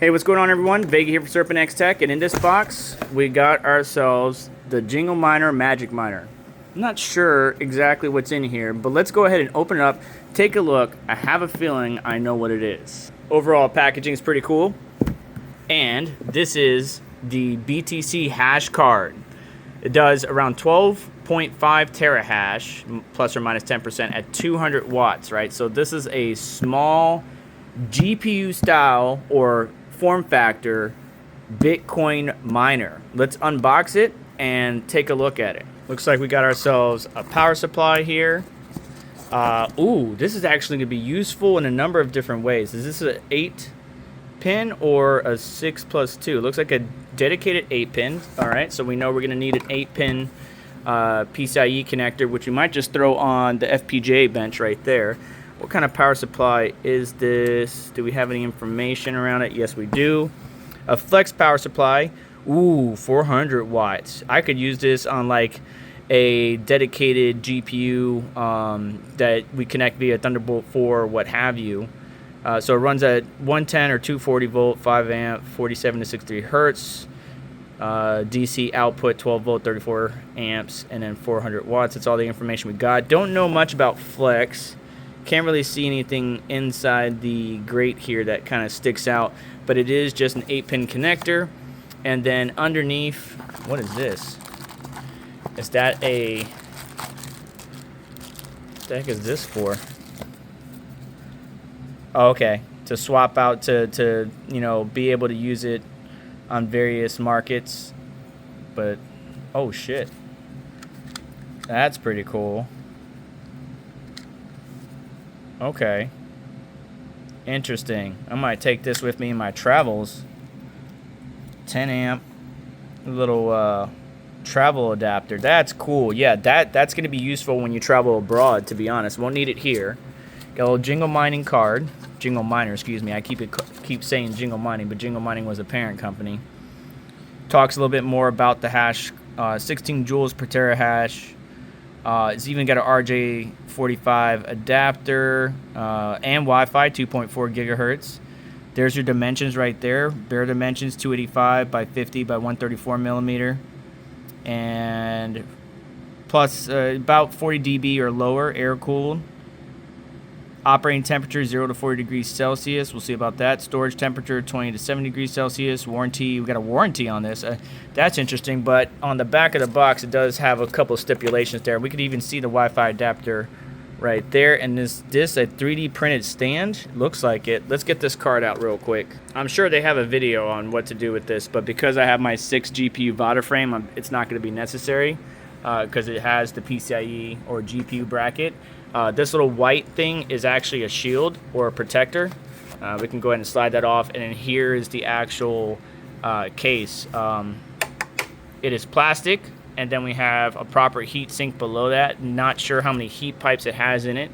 Hey, what's going on, everyone? Vega here for Serpent X Tech, and in this box, we got ourselves the Jingle Miner Magic Miner. I'm not sure exactly what's in here, but let's go ahead and open it up, take a look. I have a feeling I know what it is. Overall, packaging is pretty cool, and this is the BTC Hashcard. It does around 12.5 terahash, plus or minus 10% at 200 watts, right? So this is a small GPU style or form factor Bitcoin miner. Let's unbox it and take a look at it. Looks like we got ourselves a power supply here. Ooh, this is actually going to be useful in a number of different ways. Is this an 8-pin or a 6+2? Looks like a dedicated 8-pin. All right, so we know we're going to need an 8-pin PCIe connector, which we might just throw on the FPGA bench right there. What kind of power supply is this? Do we have any information around it? Yes, we do. A flex power supply. Ooh, 400 watts. I could use this on like a dedicated GPU that we connect via Thunderbolt 4 or what have you. So it runs at 110 or 240 volt, 5 amp, 47 to 63 hertz. DC output 12 volt, 34 amps, and then 400 watts. That's all the information we got. Don't know much about flex. Can't really see anything inside the grate here that kind of sticks out, but it is just an 8-pin connector. And then underneath, what is this? Is that a... What the heck is this for? Oh, okay, to swap out to you know, be able to use it on various markets. But oh shit, that's pretty cool. Okay, interesting. I might take this with me in my travels. 10 amp little travel adapter. That's cool. Yeah, that's going to be useful when you travel abroad, to be honest. Won't need it here. Got a little Jingle mining card. Jingle miner, excuse me. I keep saying Jingle mining, but Jingle mining was a parent company. Talks a little bit more about the hash, 16 joules per terahash. It's even got an RJ45 adapter and Wi-Fi, 2.4 gigahertz. There's your dimensions right there. Bare dimensions, 285 by 50 by 134 millimeter. And plus about 40 dB or lower, air-cooled. Operating temperature 0 to 40 degrees Celsius. We'll see about that. Storage temperature 20 to 70 degrees Celsius. Warranty, we got a warranty on this. That's interesting, but on the back of the box, it does have a couple of stipulations there. We could even see the Wi-Fi adapter right there. And this a 3D printed stand? Looks like it. Let's get this card out real quick. I'm sure they have a video on what to do with this, but because I have my 6 GPU VADA frame, it's not going to be necessary because it has the PCIe or GPU bracket. This little white thing is actually a shield or a protector. We can go ahead and slide that off, and then here is the actual case. It is plastic, and then we have a proper heat sink below that. Not sure how many heat pipes it has in it.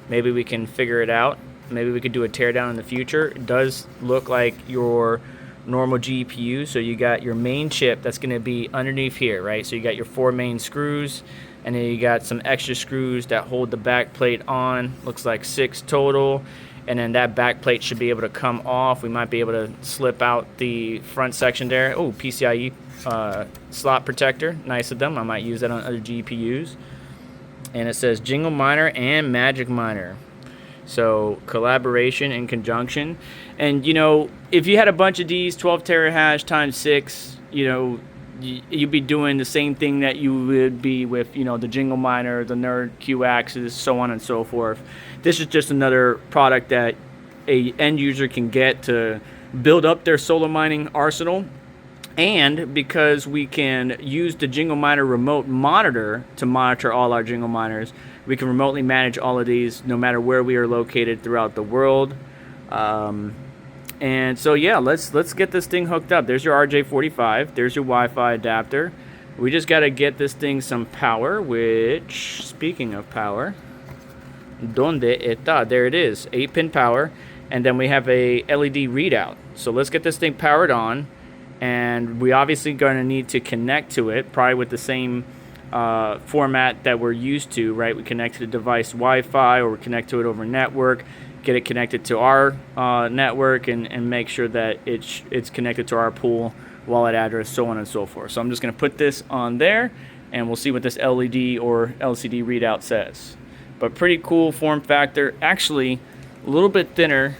Maybe we can figure it out. Maybe we could do a teardown in the future. It does look like your normal GPU, so you got your main chip that's going to be underneath here, right? So you got your 4 main screws, and then you got some extra screws that hold the back plate on. Looks like 6 total, and then that back plate should be able to come off. We might be able to slip out the front section there. Oh, PCIe slot protector, nice of them. I might use that on other GPUs. And it says Jingle Miner and Magic Miner. So collaboration in conjunction. And you know, if you had a bunch of these 12 terahash times 6, you know, you'd be doing the same thing that you would be with, you know, the Jingle Miner, the Nerd Q Axis, so on and so forth. This is just another product that a end user can get to build up their solar mining arsenal. And because we can use the Jingle Miner remote monitor to monitor all our Jingle Miners, we can remotely manage all of these no matter where we are located throughout the world. And so yeah, let's get this thing hooked up. There's your RJ45. There's your Wi-Fi adapter. We just got to get this thing some power, which, speaking of power, ¿Dónde está? There it is, 8-pin power. And then we have a LED readout. So let's get this thing powered on. And we obviously going to need to connect to it, probably with the same format that we're used to, right? We connect to the device Wi-Fi, or we connect to it over network. get it connected to our network, and make sure that it's connected to our pool, wallet address, so on and so forth. So I'm just going to put this on there, and we'll see what this LED or LCD readout says. But pretty cool form factor. Actually, a little bit thinner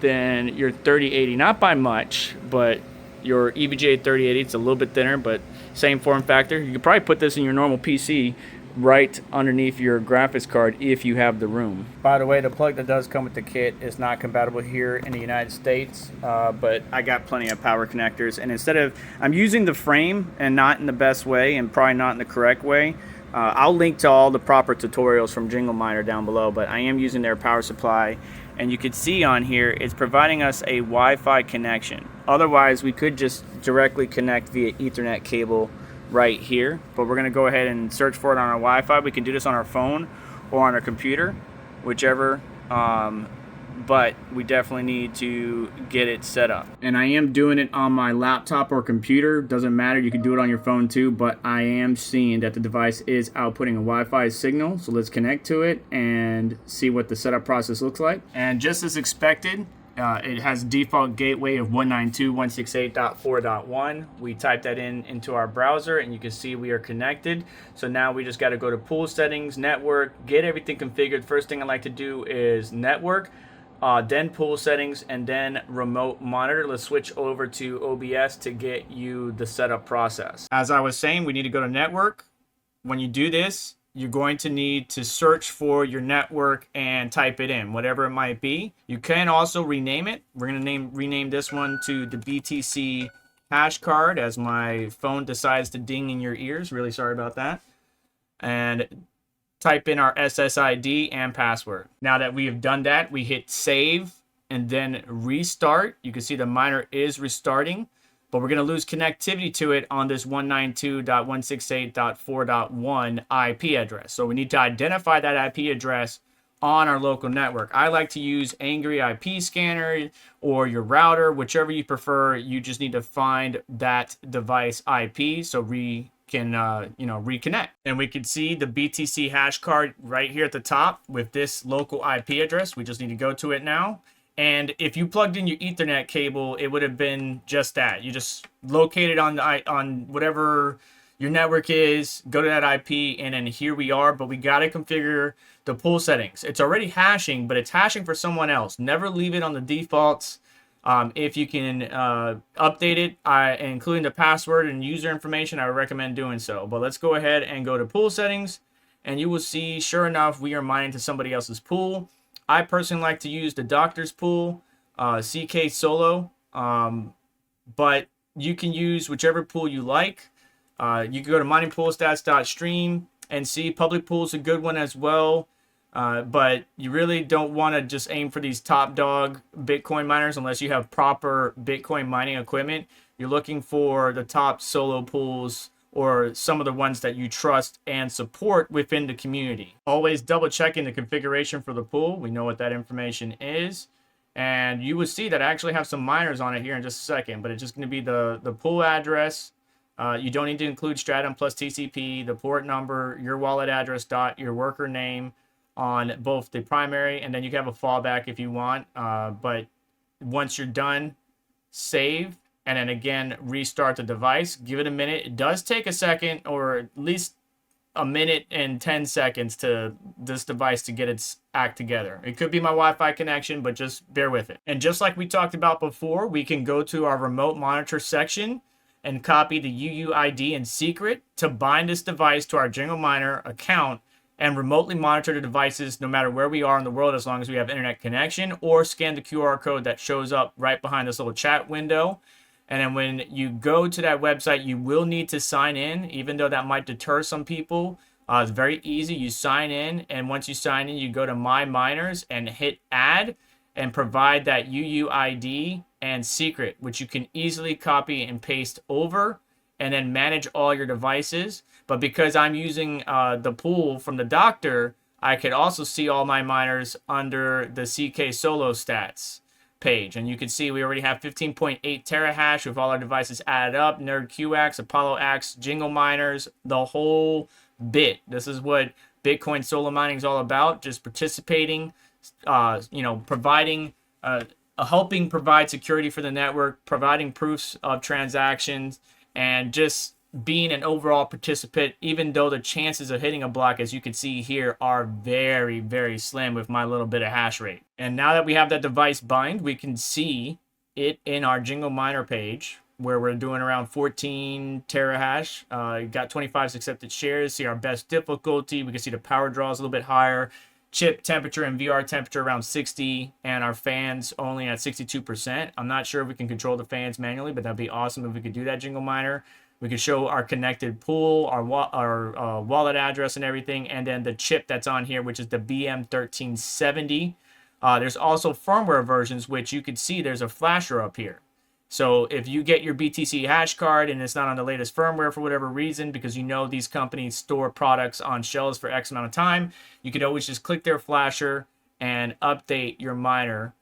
than your 3080, not by much, but your EVGA 3080, it's a little bit thinner, but same form factor. You could probably put this in your normal PC right underneath your graphics card if you have the room. By the way, the plug that does come with the kit is not compatible here in the United States, but I got plenty of power connectors, and instead of, I'm using the frame and not in the best way and probably not in the correct way. I'll link to all the proper tutorials from Jingle Miner down below, but I am using their power supply, and you can see on here it's providing us a Wi-Fi connection. Otherwise, we could just directly connect via Ethernet cable right here, but we're going to go ahead and search for it on our Wi-Fi. We can do this on our phone or on our computer, whichever, but we definitely need to get it set up. And I am doing it on my laptop or computer, doesn't matter, you can do it on your phone too, but I am seeing that the device is outputting a Wi-Fi signal. So let's connect to it and see what the setup process looks like. And just as expected, it has a default gateway of 192.168.4.1. We type that into our browser, and you can see we are connected. So now we just got to go to pool settings, network, get everything configured. First thing I like to do is network, then pool settings, and then remote monitor. Let's switch over to OBS to get you the setup process. As I was saying, we need to go to network. When you do this, you're going to need to search for your network and type it in, whatever it might be. You can also rename it. We're going to rename this one to the BTC Hashcard, as my phone decides to ding in your ears. Really sorry about that. And type in our SSID and password. Now that we have done that, we hit save and then restart. You can see the miner is restarting, but we're going to lose connectivity to it on this 192.168.4.1 IP address. So we need to identify that IP address on our local network. I like to use Angry IP Scanner or your router, whichever you prefer. You just need to find that device IP so we can reconnect. And we can see the BTC hash card right here at the top with this local IP address. We just need to go to it now. And if you plugged in your Ethernet cable, it would have been just that. You just locate it on whatever your network is, go to that IP, and then here we are. But we got to configure the pool settings. It's already hashing, but it's hashing for someone else. Never leave it on the defaults. If you can update it, including the password and user information, I would recommend doing so. But let's go ahead and go to pool settings, and you will see, sure enough, we are mining to somebody else's pool. I personally like to use the doctor's pool, CK Solo, but you can use whichever pool you like. You can go to miningpoolstats.stream and see public pool's a good one as well. But you really don't want to just aim for these top dog Bitcoin miners unless you have proper Bitcoin mining equipment. You're looking for the top solo pools or some of the ones that you trust and support within the community. Always double checking the configuration for the pool. We know what that information is. And you will see that I actually have some miners on it here in just a second, but it's just going to be the pool address. You don't need to include Stratum plus TCP, the port number, your wallet address, your worker name on both the primary, and then you can have a fallback if you want. But once you're done, save, and then again, restart the device. Give it a minute. It does take a second, or at least a minute and 10 seconds to this device to get its act together. It could be my Wi-Fi connection, but just bear with it. And just like we talked about before, we can go to our remote monitor section and copy the UUID and secret to bind this device to our Jingle Miner account and remotely monitor the devices no matter where we are in the world, as long as we have internet connection, or scan the QR code that shows up right behind this little chat window. And then when you go to that website, you will need to sign in, even though that might deter some people. It's very easy. You sign in, and once you sign in, you go to My Miners and hit Add and provide that UUID and secret, which you can easily copy and paste over and then manage all your devices. But because I'm using the pool from the doctor, I could also see all my miners under the CK Solo stats page. And you can see we already have 15.8 terahash with all our devices added up. Nerd QX, Apollo X, Jingle Miners, the whole bit. This is what Bitcoin solo mining is all about. Just participating, providing helping provide security for the network, providing proofs of transactions, and just being an overall participant, even though the chances of hitting a block, as you can see here, are very, very slim with my little bit of hash rate. And now that we have that device bind, we can see it in our Jingle miner page, where we're doing around 14 terahash. Got 25 accepted shares. See our best difficulty. We can see the power draw is a little bit higher. Chip temperature and VR temperature around 60, and our fans only at 62%. I'm not sure if we can control the fans manually, but that'd be awesome if we could do that, Jingle miner. We could show our connected pool, our wallet address and everything, and then the chip that's on here, which is the BM1370. There's also firmware versions, which you can see there's a flasher up here. So if you get your BTC Hashcard and it's not on the latest firmware for whatever reason, because you know these companies store products on shelves for X amount of time, you could always just click their flasher and update your miner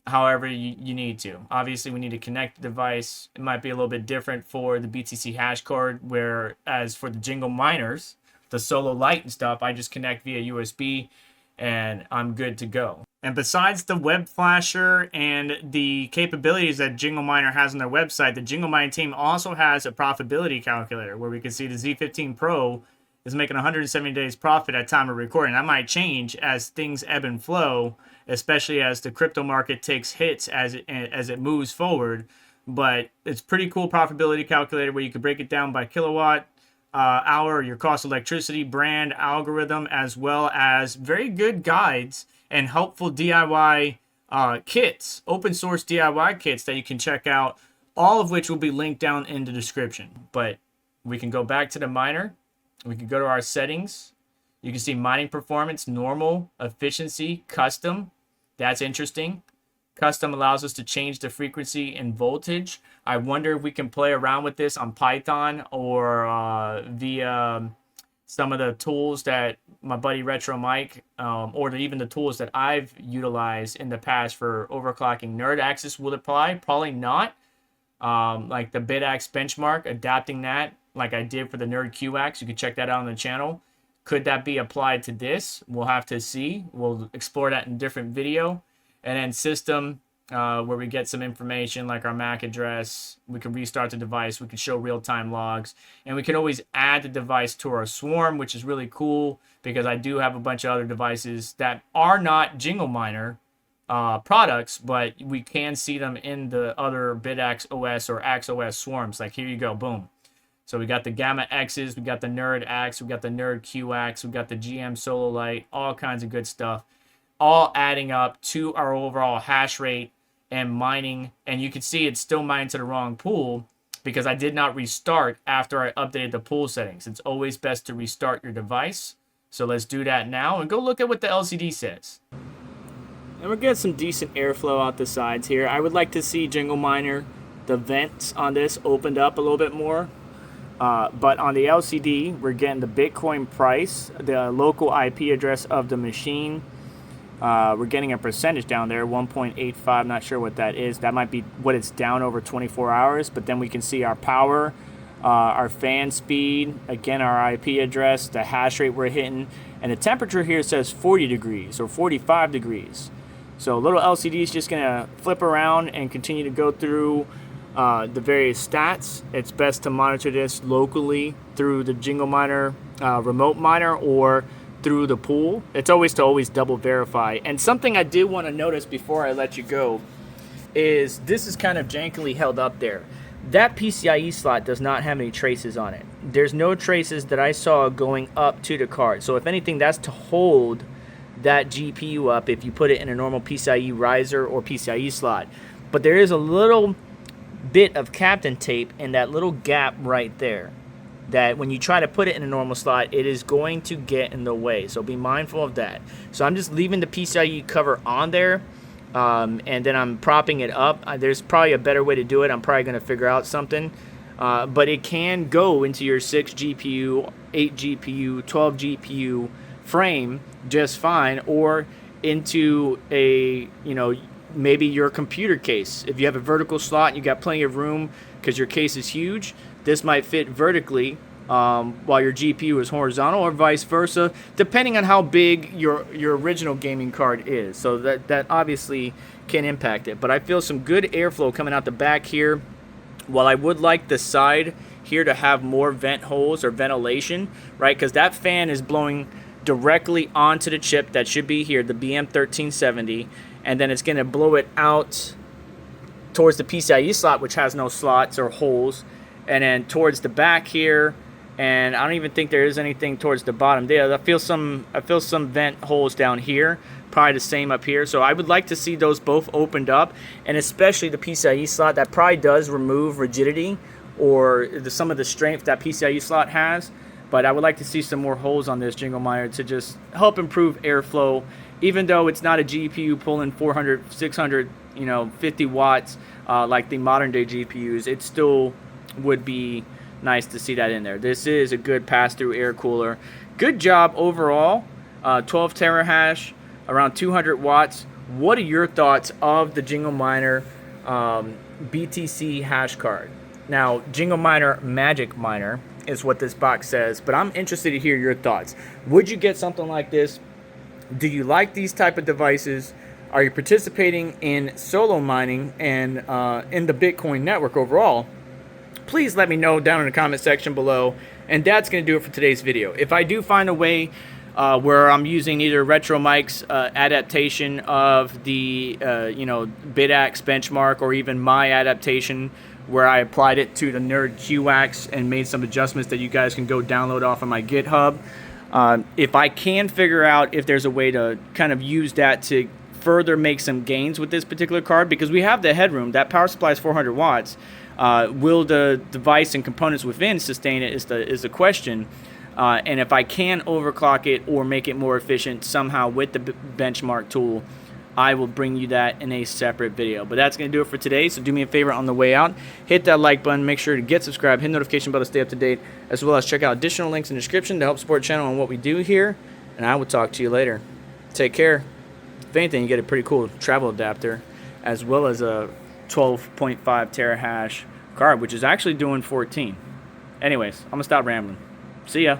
however you need to. Obviously, we need to connect the device. It might be a little bit different for the BTC Hashcard, whereas for the Jingle miners, the Solo Lite and stuff, I just connect via USB and I'm good to go. And besides the web flasher and the capabilities that Jingle Miner has on their website, the Jingle Miner team also has a profitability calculator where we can see the Z15 Pro is making 170 days profit at time of recording. That might change as things ebb and flow, especially as the crypto market takes hits as it moves forward. But it's pretty cool profitability calculator where you can break it down by kilowatt hour, your cost of electricity, brand, algorithm, as well as very good guides and helpful DIY kits, open source DIY kits that you can check out, all of which will be linked down in the description. But we can go back to the miner. We can go to our settings. You can see mining performance, normal, efficiency, custom. That's interesting. Custom allows us to change the frequency and voltage. I wonder if we can play around with this on Python or via some of the tools that my buddy Retro Mike, or even the tools that I've utilized in the past for overclocking. Nerd Axis will apply, probably not. Like the BitAxe benchmark, adapting that like I did for the Nerd QX. You can check that out on the channel. Could that be applied to this? We'll have to see. We'll explore that in a different video. And then system, where we get some information like our MAC address. We can restart the device. We can show real-time logs. And we can always add the device to our swarm, which is really cool because I do have a bunch of other devices that are not Jingle Miner products, but we can see them in the other BitAxe OS or Axe OS swarms. Like here you go, boom. So we got the Gamma X's, we got the Nerd Axe, we got the Nerd QX, we got the GM Solo Lite, all kinds of good stuff, all adding up to our overall hash rate and mining. And you can see it's still mining to the wrong pool because I did not restart after I updated the pool settings. It's always best to restart your device. So let's do that now and go look at what the LCD says. And we're getting some decent airflow out the sides here. I would like to see Jingle Miner, the vents on this opened up a little bit more. But on the LCD, we're getting the Bitcoin price, the local IP address of the machine. We're getting a percentage down there, 1.85. Not sure what that is. That might be what it's down over 24 hours. But then we can see our power, our fan speed, again, our IP address, the hash rate we're hitting. And the temperature here says 40 degrees or 45 degrees. So little LCD is just going to flip around and continue to go through the various stats. It's best to monitor this locally through the Jingle Miner remote miner or through the pool. It's always to double verify. And something I did want to notice before I let you go is this is kind of jankily held up there. That PCIe slot does not have any traces on it. There's no traces that I saw going up to the card. So if anything, that's to hold that GPU up if you put it in a normal PCIe riser or PCIe slot. But there is a little bit of Captain tape in that little gap right there that when you try to put it in a normal slot, it is going to get in the way. So be mindful of that. So I'm just leaving the PCIe cover on there, and then I'm propping it up. There's probably a better way to do it. I'm probably going to figure out something. But it can go into your 6 GPU, 8 GPU, 12 GPU frame just fine, or into a, maybe your computer case. If you have a vertical slot and you got plenty of room because your case is huge, this might fit vertically while your GPU is horizontal, or vice versa, depending on how big your original gaming card is. So that obviously can impact it. But I feel some good airflow coming out the back here. While I would like the side here to have more vent holes or ventilation, right? Because that fan is blowing directly onto the chip that should be here, the BM1370, and then it's going to blow it out towards the PCIe slot, which has no slots or holes, and then towards the back here. And I don't even think there is anything towards the bottom there. I feel some vent holes down here, probably the same up here. So I would like to see those both opened up, and especially the PCIe slot. That probably does remove rigidity or some of the strength that PCIe slot has. But I would like to see some more holes on this Jingle miner to just help improve airflow. Even though it's not a GPU pulling 400, 600, 50 watts like the modern day GPUs, it still would be nice to see that in there. This is a good pass-through air cooler. Good job overall. 12 terahash, around 200 watts. What are your thoughts of the Jingle miner BTC Hashcard? Now, Jingle miner Magic Miner is what this box says, but I'm interested to hear your thoughts. Would you get something like this? Do you like these type of devices? Are you participating in solo mining and in the Bitcoin network overall? Please let me know down in the comment section below. And that's going to do it for today's video. If I do find a way where I'm using either Retro Mike's adaptation of the BitAX benchmark, or even my adaptation where I applied it to the Nerd QX and made some adjustments that you guys can go download off of my GitHub. If I can figure out if there's a way to kind of use that to further make some gains with this particular card, because we have the headroom, that power supply is 400 watts. Will the device and components within sustain it is the question. And if I can overclock it or make it more efficient somehow with the benchmark tool, I will bring you that in a separate video. But that's going to do it for today. So do me a favor on the way out. Hit that like button. Make sure to get subscribed. Hit the notification bell to stay up to date. As well as check out additional links in the description to help support the channel and what we do here. And I will talk to you later. Take care. If anything, you get a pretty cool travel adapter, as well as a 12.5 terahash card, which is actually doing 14. Anyways, I'm going to stop rambling. See ya.